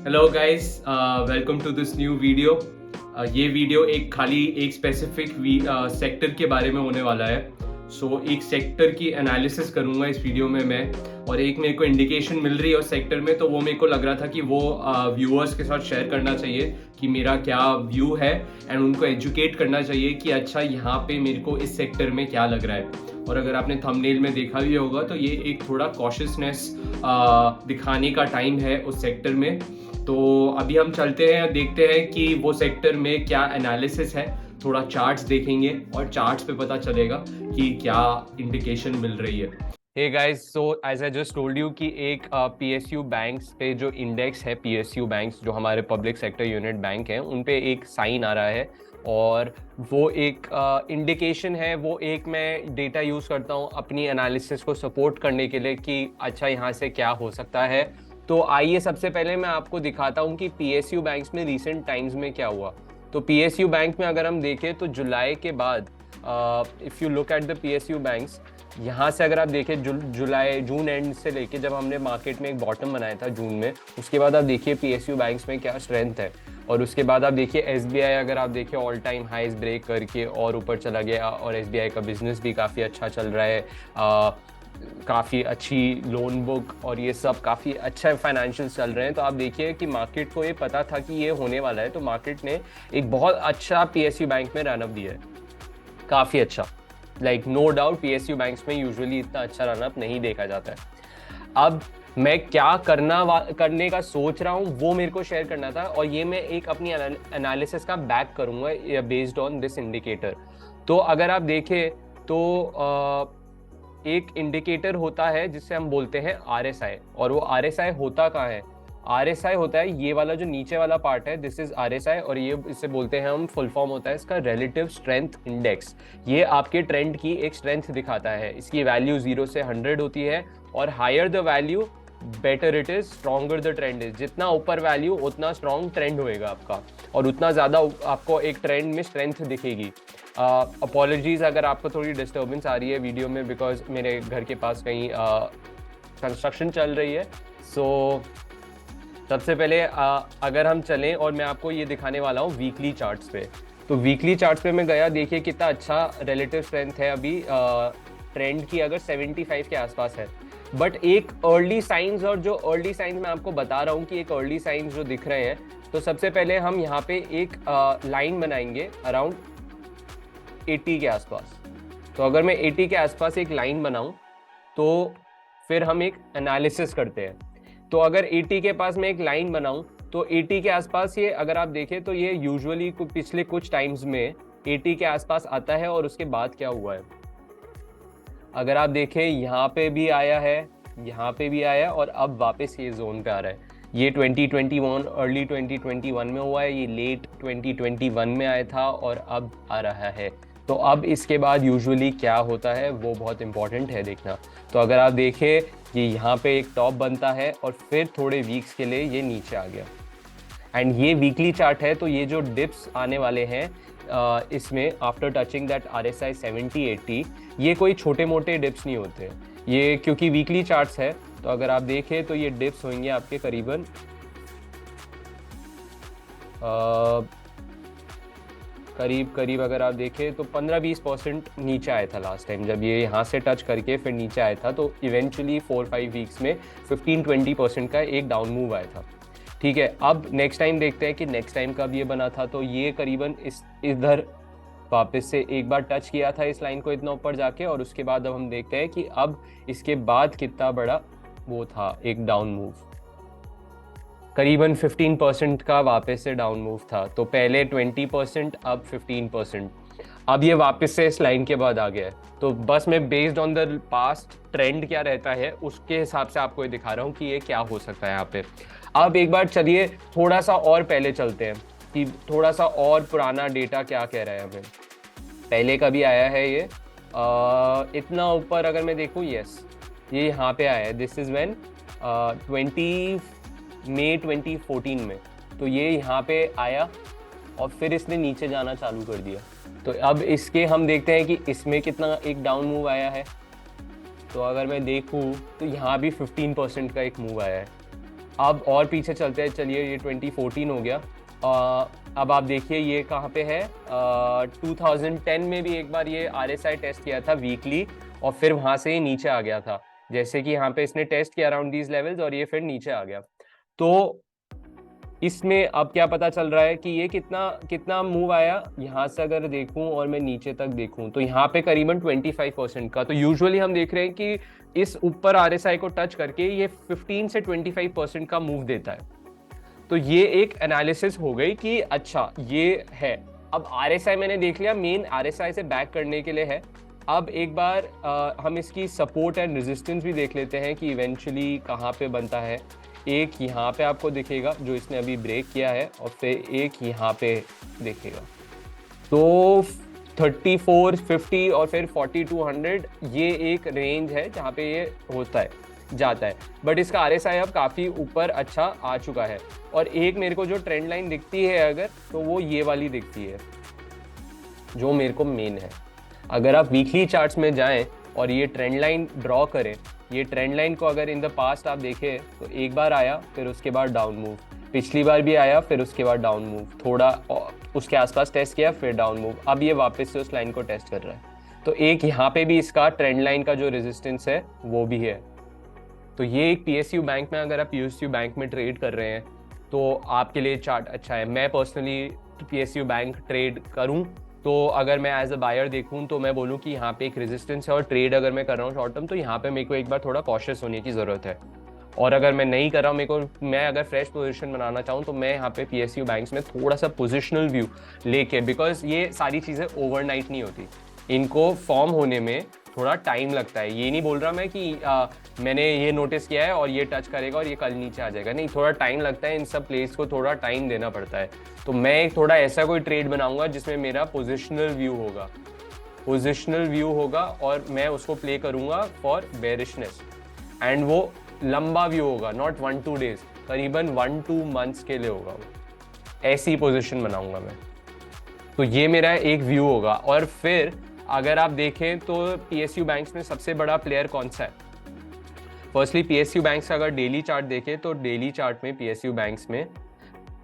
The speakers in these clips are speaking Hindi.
Hello guys, welcome to this new video. ये वीडियो एक स्पेसिफिक सेक्टर के बारे में होने वाला है। एक सेक्टर की एनालिसिस करूंगा इस वीडियो में मैं, और एक मेरे को इंडिकेशन मिल रही है उस सेक्टर में, तो वो मेरे को लग रहा था कि वो व्यूअर्स के साथ शेयर करना चाहिए कि मेरा क्या व्यू है, एंड उनको एजुकेट करना चाहिए कि अच्छा यहाँ पे मेरे को इस सेक्टर में क्या लग रहा है। और अगर आपने थंबनेल में देखा भी होगा तो ये एक थोड़ा कॉशियसनेस दिखाने का टाइम है उस सेक्टर में। तो अभी हम चलते हैं, देखते हैं कि वो सेक्टर में क्या एनालिसिस है। थोड़ा चार्ट्स देखेंगे और चार्ट्स पे पता चलेगा कि क्या इंडिकेशन मिल रही है। Hey guys, so as I just told you कि एक पीएसयू बैंक्स पे जो इंडेक्स है, पीएसयू बैंक्स जो हमारे पब्लिक सेक्टर यूनिट बैंक हैं, उन पे एक साइन आ रहा है और वो एक इंडिकेशन है। वो एक मैं डेटा यूज़ करता हूँ अपनी एनालिसिस को सपोर्ट करने के लिए कि अच्छा यहाँ से क्या हो सकता है। तो आइए सबसे पहले मैं आपको दिखाता हूँ कि पीएसयू बैंक्स में रीसेंट टाइम्स में क्या हुआ। तो पीएसयू बैंक में अगर हम देखें तो जुलाई के बाद, if you look at the PSU banks, यहाँ से अगर आप देखें जून एंड से लेके जब हमने मार्केट में एक बॉटम बनाया था जून में, उसके बाद आप देखिए पीएसयू बैंक्स में क्या स्ट्रेंथ है। और उसके बाद आप देखिए एसबीआई, अगर आप देखिए ऑल टाइम हाइज ब्रेक करके और ऊपर चला गया, और एसबीआई का बिजनेस भी काफ़ी अच्छा चल रहा है, काफ़ी अच्छी लोन बुक और ये सब काफ़ी अच्छा फाइनेंशियल्स चल रहे हैं। तो आप देखिए कि मार्केट को ये पता था कि ये होने वाला है, तो मार्केट ने एक बहुत अच्छा पीएसयू बैंक में रनअप दिया है, काफ़ी अच्छा। Like no doubt PSU banks में यूजुअली इतना अच्छा रनअप नहीं देखा जाता है। अब मैं क्या करने का सोच रहा हूँ वो मेरे को शेयर करना था, और ये मैं एक अपनी एनालिसिस का बैक करूँगा बेस्ड ऑन दिस इंडिकेटर। तो अगर आप देखें तो एक इंडिकेटर होता है जिससे हम बोलते हैं आरएसआई, और वो आरएसआई होता कहाँ है? आरएसआई होता है ये वाला जो नीचे वाला पार्ट है, दिस इज आरएसआई, और ये इसे बोलते हैं हम, फुल फॉर्म होता है इसका रिलेटिव स्ट्रेंथ इंडेक्स। ये आपके ट्रेंड की एक स्ट्रेंथ दिखाता है। इसकी वैल्यू 0 से 100 होती है, और higher the value better it is, stronger the trend is. जितना ऊपर वैल्यू उतना स्ट्रॉन्ग ट्रेंड होएगा आपका, और उतना ज़्यादा आपको एक ट्रेंड में स्ट्रेंथ दिखेगी। अपॉलॉजीज अगर आपको थोड़ी डिस्टर्बेंस आ रही है वीडियो में, बिकॉज मेरे घर के पास कहीं कंस्ट्रक्शन चल रही है। सो सबसे पहले अगर हम चलें, और मैं आपको ये दिखाने वाला हूँ वीकली चार्ट्स पे। तो वीकली चार्ट्स पे मैं गया, देखिए कितना अच्छा रिलेटिव स्ट्रेंथ है अभी ट्रेंड की, अगर 75 के आसपास है। बट एक अर्ली साइंस, और जो अर्ली साइंस मैं आपको बता रहा हूँ कि एक अर्ली साइंस जो दिख रहे हैं, तो सबसे पहले हम यहाँ पे एक लाइन बनाएंगे अराउंड 80 के आसपास। तो अगर मैं 80 के आसपास एक लाइन बनाऊं तो फिर हम एक एनालिसिस करते हैं। तो अगर 80 के पास मैं एक लाइन बनाऊं तो 80 के आसपास, ये अगर आप देखें तो ये यूजुअली पिछले कुछ टाइम्स में 80 के आसपास आता है। और उसके बाद क्या हुआ है, अगर आप देखें यहाँ पे भी आया है, यहाँ पे भी आया, और अब वापस ये जोन पे आ रहा है। ये 2021 अर्ली 2021 में हुआ है, ये लेट 2021 में आया था, और अब आ रहा है। तो अब इसके बाद यूजुअली क्या होता है वो बहुत इंपॉर्टेंट है देखना। तो अगर आप देखें कि यहाँ पे एक टॉप बनता है और फिर थोड़े वीक्स के लिए ये नीचे आ गया, एंड ये वीकली चार्ट है। तो ये जो डिप्स आने वाले हैं इसमें आफ्टर टचिंग दैट RSI 70-80, ये कोई छोटे मोटे डिप्स नहीं होते ये, क्योंकि वीकली चार्ट्स है। तो अगर आप देखें तो ये डिप्स होंगे आपके करीबन करीब अगर आप देखें तो 15-20% नीचे आया था लास्ट टाइम, जब ये यहाँ से टच करके फिर नीचे आया था। तो इवेंचुअली 4-5 वीक्स में 15-20% का एक डाउन मूव आया था। ठीक है, अब नेक्स्ट टाइम देखते हैं कि नेक्स्ट टाइम कब ये बना था। तो ये करीबन इधर वापस से एक बार टच किया था इस लाइन को इतना ऊपर जाके, और उसके बाद अब हम देखते हैं कि अब इसके बाद कितना बड़ा वो था एक डाउन मूव, करीबन 15% का वापस से डाउन मूव था। तो पहले 20%, अब 15%, अब ये वापस से इस लाइन के बाद आ गया है। तो बस मैं based on the past trend क्या रहता है उसके हिसाब से आपको ये दिखा रहा हूँ कि ये क्या हो सकता है यहाँ पे। अब एक बार चलिए थोड़ा सा और पहले चलते हैं कि थोड़ा सा और पुराना डेटा क्या कह रहा है हमें। पहले कभी आया है ये इतना ऊपर, अगर मैं देखूँ, यस ये यहाँ पे आया है। दिस इज व्हेन 20 मई 2014 में। तो ये यहाँ पे आया और फिर इसने नीचे जाना चालू कर दिया। तो अब इसके हम देखते हैं कि इसमें कितना एक डाउन मूव आया है। तो अगर मैं देखूँ तो यहाँ भी 15% का एक मूव आया है। अब और पीछे चलते हैं, चलिए ये 2014 हो गया। अब आप देखिए ये कहाँ पे है, 2010 में भी एक बार ये RSI टेस्ट किया था वीकली, और फिर वहां से ही नीचे आ गया था। जैसे कि यहाँ पे इसने टेस्ट किया अराउंड दीज लेवल्स और ये फिर नीचे आ गया। तो इसमें अब क्या पता चल रहा है कि ये कितना कितना मूव आया। यहाँ से अगर देखूं और मैं नीचे तक देखूं तो यहाँ पे करीबन 25% का। तो यूजुअली हम देख रहे हैं कि इस ऊपर RSI को टच करके ये 15 से 25% का मूव देता है। तो ये एक एनालिसिस हो गई कि अच्छा ये है। अब RSI मैंने देख लिया, मेन RSI से बैक करने के लिए है। अब एक बार हम इसकी सपोर्ट एंड रेजिस्टेंस भी देख लेते हैं कि इवेंचुअली कहाँ पे बनता है। एक यहाँ पे आपको दिखेगा जो इसने अभी ब्रेक किया है, और फिर एक यहाँ पे दिखेगा। तो 34, 50 और फिर 4200 ये एक रेंज है जहाँ पे ये होता है, जाता है। बट इसका RSI अब काफ़ी ऊपर अच्छा आ चुका है। और एक मेरे को जो ट्रेंड लाइन दिखती है अगर, तो वो ये वाली दिखती है जो मेरे को मेन है। अगर आप वीकली चार्ट्स में जाएं और ये ट्रेंड लाइन ड्रॉ करें, ये ट्रेंड लाइन को अगर इन द पास्ट आप देखें तो एक बार आया फिर उसके बाद डाउन मूव, पिछली बार भी आया फिर उसके बाद डाउन मूव, थोड़ा उसके आसपास टेस्ट किया फिर डाउन मूव, अब ये वापस से उस लाइन को टेस्ट कर रहा है। तो एक यहाँ पे भी इसका ट्रेंड लाइन का जो रेजिस्टेंस है वो भी है। तो ये एक PSU बैंक में, अगर आप PSU बैंक में ट्रेड कर रहे हैं तो आपके लिए चार्ट अच्छा है। मैं पर्सनली PSU बैंक ट्रेड करूं तो अगर मैं एज अ बायर देखूं तो मैं बोलूं कि यहाँ पे एक रेजिस्टेंस है, और ट्रेड अगर मैं कर रहा हूँ शॉर्ट टर्म तो यहाँ पे मेरे को एक बार थोड़ा कॉशियस होने की ज़रूरत है। और अगर मैं नहीं कर रहा हूँ, मैं अगर फ्रेश पोजीशन बनाना चाहूँ तो मैं यहाँ पे PSU बैंक्स में थोड़ा सा पोजिशनल व्यू लेके, बिकॉज ये सारी चीज़ें ओवरनाइट नहीं होती, इनको फॉर्म होने में थोड़ा टाइम लगता है। ये नहीं बोल रहा मैं कि मैंने ये नोटिस किया है और ये टच करेगा और ये कल नीचे आ जाएगा, नहीं, थोड़ा टाइम लगता है, इन सब प्लेस को थोड़ा टाइम देना पड़ता है। तो मैं एक थोड़ा ऐसा कोई ट्रेड बनाऊंगा जिसमें मेरा पोजिशनल व्यू होगा और मैं उसको प्ले करूंगा फॉर बेरिशनेस, एंड वो लंबा व्यू होगा, नॉट 1-2 डेज, करीबन 1-2 मंथ्स के लिए होगा वो, ऐसी पोजिशन बनाऊंगा मैं। तो ये मेरा एक व्यू होगा। और फिर अगर आप देखें तो PSU बैंक्स में सबसे बड़ा प्लेयर कौन सा है? फर्स्टली PSU बैंक्स का अगर डेली चार्ट देखें तो डेली चार्ट में PSU बैंक्स में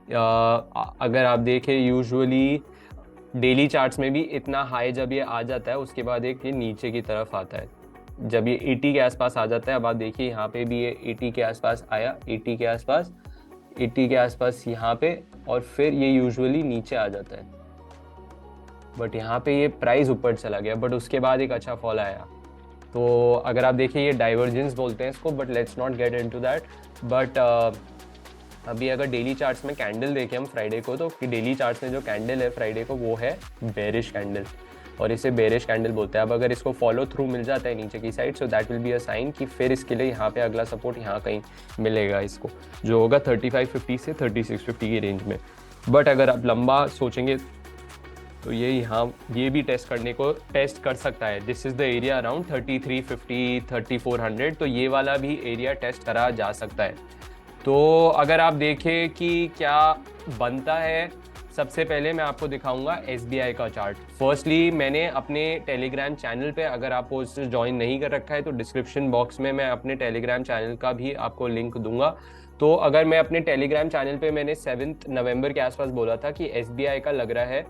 अगर आप देखें यूजुअली डेली चार्ट्स में भी इतना हाई जब ये आ जाता है उसके बाद एक ये नीचे की तरफ आता है, जब ये 80 के आसपास आ जाता है। अब आप देखिए यहाँ पे भी ये 80 के आसपास आया, 80 के आसपास यहाँ पे, और फिर ये यूजुअली नीचे आ जाता है। बट यहाँ पे ये प्राइस ऊपर चला गया, बट उसके बाद एक अच्छा फॉल आया। तो अगर आप देखिए ये डाइवर्जेंस बोलते हैं इसको, but let's not get into that. But अभी अगर डेली चार्ट्स में कैंडल देखें हम फ्राइडे को, तो डेली चार्ट्स में जो कैंडल है फ्राइडे को वो है बेरिश कैंडल, और इसे बेरिश कैंडल बोलते हैं। अब अगर इसको फॉलो थ्रू मिल जाता है नीचे की side, so that will be a sign कि फिर इसके लिए यहाँ पे अगला सपोर्ट यहाँ कहीं मिलेगा इसको, जो होगा 3550 से 3650 की रेंज में। बट अगर आप लंबा सोचेंगे तो ये भी टेस्ट कर सकता है। This is the area around 3350, 3400, तो ये वाला भी एरिया टेस्ट करा जा सकता है। तो अगर आप देखें कि क्या बनता है, सबसे पहले मैं आपको दिखाऊंगा SBI का चार्ट। फर्स्टली मैंने अपने टेलीग्राम चैनल पे, अगर आपको उससे ज्वाइन नहीं कर रखा है तो डिस्क्रिप्शन बॉक्स में मैं अपने टेलीग्राम चैनल का भी आपको लिंक दूंगा। तो अगर मैं अपने टेलीग्राम चैनल पे मैंने 7 नवंबर के आसपास बोला था कि SBI का लग रहा है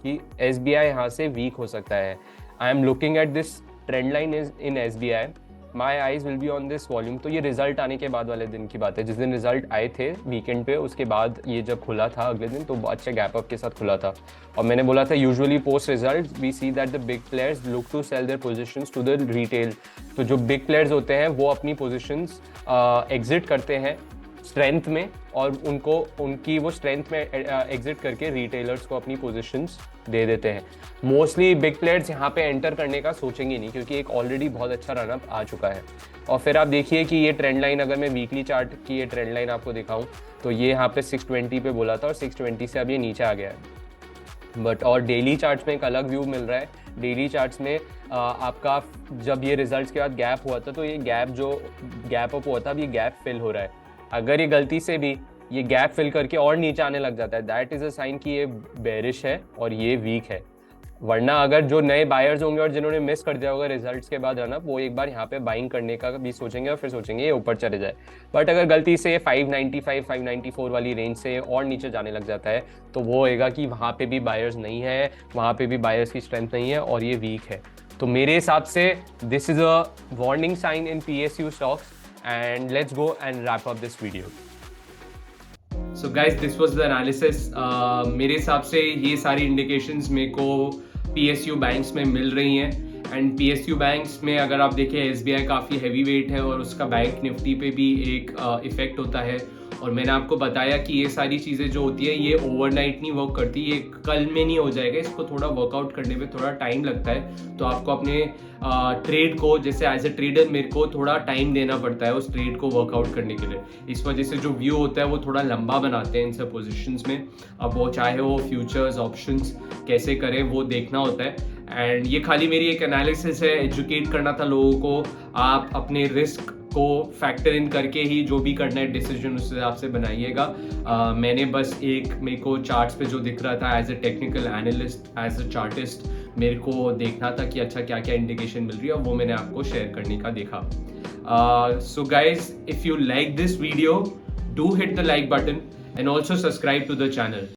कि SBI यहाँ से वीक हो सकता है। I am looking at this trend line is in SBI, my eyes will be on this volume. तो ये रिजल्ट आने के बाद वाले दिन की बात है, जिस दिन रिजल्ट आए थे वीकेंड पे, उसके बाद ये जब खुला था अगले दिन तो अच्छे गैप अप के साथ खुला था। और मैंने बोला था usually post result we see that the big players look to sell their positions to the retail. तो जो बिग प्लेयर्स होते हैं वो अपनी पोजीशंस एग्जिट करते हैं स्ट्रेंथ में, और उनकी वो स्ट्रेंथ में एग्जिट करके रिटेलर्स को अपनी पोजीशंस दे देते हैं। मोस्टली बिग प्लेयर्स यहाँ पे एंटर करने का सोचेंगे नहीं, क्योंकि एक ऑलरेडी बहुत अच्छा रनअप आ चुका है। और फिर आप देखिए कि ये ट्रेंड लाइन, अगर मैं वीकली चार्ट की ये ट्रेंड लाइन आपको दिखाऊं तो ये यहाँ पे 620 पे बोला था और 620 से अब ये नीचे आ गया है। बट और डेली चार्ट्स में एक अलग व्यू मिल रहा है। डेली चार्ट्स में आपका जब ये रिजल्ट्स के बाद गैप हुआ था तो ये गैप अप हुआ था, अब ये गैप फिल हो रहा है। अगर ये गलती से भी ये गैप फिल करके और नीचे आने लग जाता है, दैट इज़ अ साइन कि ये बेरिश है और ये वीक है। वरना अगर जो नए बायर्स होंगे और जिन्होंने मिस कर दिया होगा रिजल्ट्स के बाद रन अप, वो एक बार यहाँ पे बाइंग करने का भी सोचेंगे और फिर सोचेंगे ये ऊपर चले जाए। बट अगर गलती से 595 594 वाली रेंज से और नीचे जाने लग जाता है तो वो होएगा कि वहाँ पे भी बायर्स नहीं है, वहाँ पे भी बायर्स की स्ट्रेंथ नहीं है और ये वीक है। तो मेरे हिसाब से this is a warning sign in PSU stocks and let's go and wrap up this video. So guys this was the analysis. मेरे हिसाब से ये सारी इंडिकेशंस मेरे को PSU बैंक्स में मिल रही हैं। एंड PSU बैंक्स में अगर आप देखें SBI काफ़ी हैवी वेट है और उसका बैंक निफ्टी पे भी एक इफेक्ट होता है। और मैंने आपको बताया कि ये सारी चीज़ें जो होती है ये ओवरनाइट नहीं वर्क करती, ये कल में नहीं हो जाएगा, इसको थोड़ा वर्कआउट करने में थोड़ा टाइम लगता है। तो आपको अपने ट्रेड को, जैसे एज ए ट्रेडर मेरे को थोड़ा टाइम देना पड़ता है उस ट्रेड को वर्कआउट करने के लिए। इस वजह से जो व्यू होता है वो थोड़ा लंबा बनाते हैं इन सब पोजिशंस में। अब वो चाहे वो फ्यूचर्स ऑप्शंस कैसे करें वो देखना होता है। एंड ये खाली मेरी एक एनालिसिस है, एजुकेट करना था लोगों को। आप अपने रिस्क को फैक्टर इन करके ही जो भी करना है डिसीजन उस हिसाब से बनाइएगा। मैंने बस एक मेरे को चार्ट्स पे जो दिख रहा था as a technical analyst, as a chartist, मेरे को देखना था कि अच्छा क्या क्या इंडिकेशन मिल रही है, और वो मैंने आपको शेयर करने का देखा। So guys, if you like this video, do hit the like button and also subscribe to the channel.